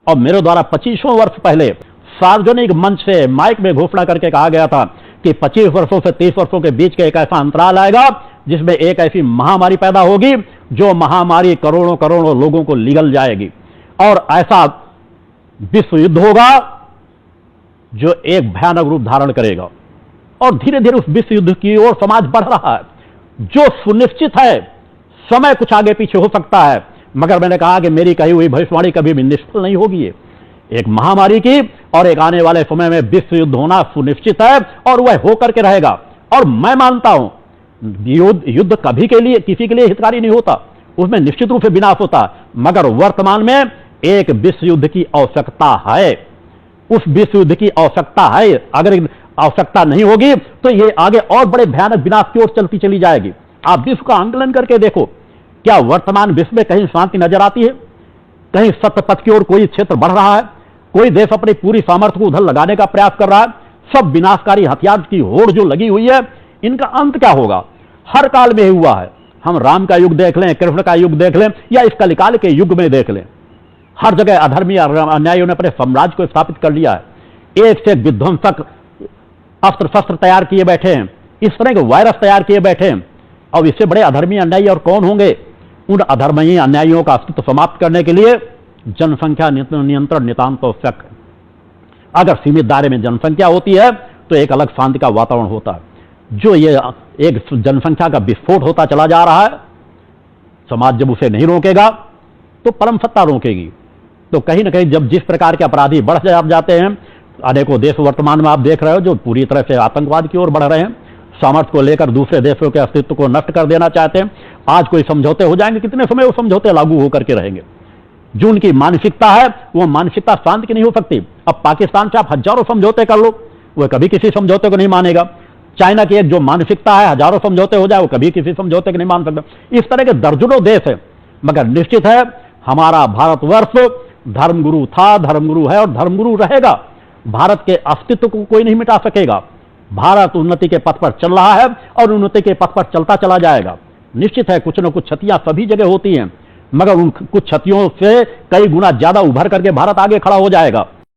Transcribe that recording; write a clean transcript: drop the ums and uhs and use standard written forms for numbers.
और मेरे द्वारा 25 वर्ष पहले सार्वजनिक मंच से माइक में घोषणा करके कहा गया था कि 25 वर्षों से 30 वर्षों के बीच का एक ऐसा अंतराल आएगा जिसमें एक ऐसी महामारी पैदा होगी जो महामारी करोड़ों करोड़ों लोगों को निगल जाएगी, और ऐसा विश्व युद्ध होगा जो एक भयानक रूप धारण करेगा। और धीरे धीरे उस विश्व युद्ध की ओर समाज बढ़ रहा है जो सुनिश्चित है। समय कुछ आगे पीछे हो सकता है, मगर मैंने कहा कि मेरी कही हुई भविष्यवाणी कभी भी निष्फल नहीं होगी। एक महामारी की और एक आने वाले समय में विश्व युद्ध होना सुनिश्चित है और वह होकर के रहेगा। और मैं मानता हूं युद्ध कभी के लिए किसी के लिए हितकारी नहीं होता, उसमें निश्चित रूप से विनाश होता, मगर वर्तमान में एक विश्व युद्ध की आवश्यकता है। उस विश्व युद्ध की आवश्यकता है। अगर आवश्यकता नहीं होगी तो ये आगे और बड़े भयानक विनाश की ओर चलती चली जाएगी। आप विश्व का आंकलन करके देखो, क्या वर्तमान विश्व में कहीं शांति नजर आती है? कहीं सत्य पथ की ओर कोई क्षेत्र बढ़ रहा है? कोई देश अपनी पूरी सामर्थ्य को उधर लगाने का प्रयास कर रहा है? सब विनाशकारी हथियार की होड़ जो लगी हुई है, इनका अंत क्या होगा? हर काल में हुआ है। हम राम का युग देख लें, कृष्ण का युग देख लें, या इस कलिकाल के युग में देख लें, हर जगह अधर्मी अन्यायियों ने अपने साम्राज्य को स्थापित कर लिया है। एक से एक विध्वंसक अस्त्र शस्त्र तैयार किए बैठे हैं, इस तरह के वायरस तैयार किए बैठे हैं। और इससे बड़े अधर्मी अन्यायी और कौन होंगे? उन अधर्मी अन्यायियों का अस्तित्व समाप्त करने के लिए जनसंख्या नियंत्रण नितांत आवश्यक है। अगर सीमित दायरे में जनसंख्या होती है तो एक अलग शांति का वातावरण होता है। जो ये एक जनसंख्या का विस्फोट होता चला जा रहा है, समाज जब उसे नहीं रोकेगा तो परम सत्ता रोकेगी। तो कहीं ना कहीं जब जिस प्रकार के अपराधी बढ़ जाते हैं, अनेकों देश वर्तमान में आप देख रहे हो जो पूरी तरह से आतंकवाद की ओर बढ़ रहे हैं, सामर्थ्य को लेकर दूसरे देशों के अस्तित्व को नष्ट कर देना चाहते हैं। आज कोई समझौते हो जाएंगे, कितने समय वो समझौते लागू होकर के रहेंगे? जो उनकी मानसिकता है वो मानसिकता शांत की नहीं हो सकती। अब पाकिस्तान से आप हजारों समझौते कर लो, वह कभी किसी समझौते को नहीं मानेगा। चाइना की एक जो मानसिकता है, हजारों समझौते हो जाए, वो कभी किसी समझौते को नहीं मान सकता। इस तरह के दर्जनों देश है, मगर निश्चित है हमारा भारतवर्ष धर्मगुरु था, धर्मगुरु है और धर्मगुरु रहेगा। भारत के अस्तित्व को कोई नहीं मिटा सकेगा। भारत उन्नति के पथ पर चल रहा है और उन्नति के पथ पर चलता चला जाएगा। निश्चित है कुछ न कुछ क्षतियां सभी जगह होती हैं, मगर उन कुछ क्षतियों से कई गुना ज्यादा उभर करके भारत आगे खड़ा हो जाएगा।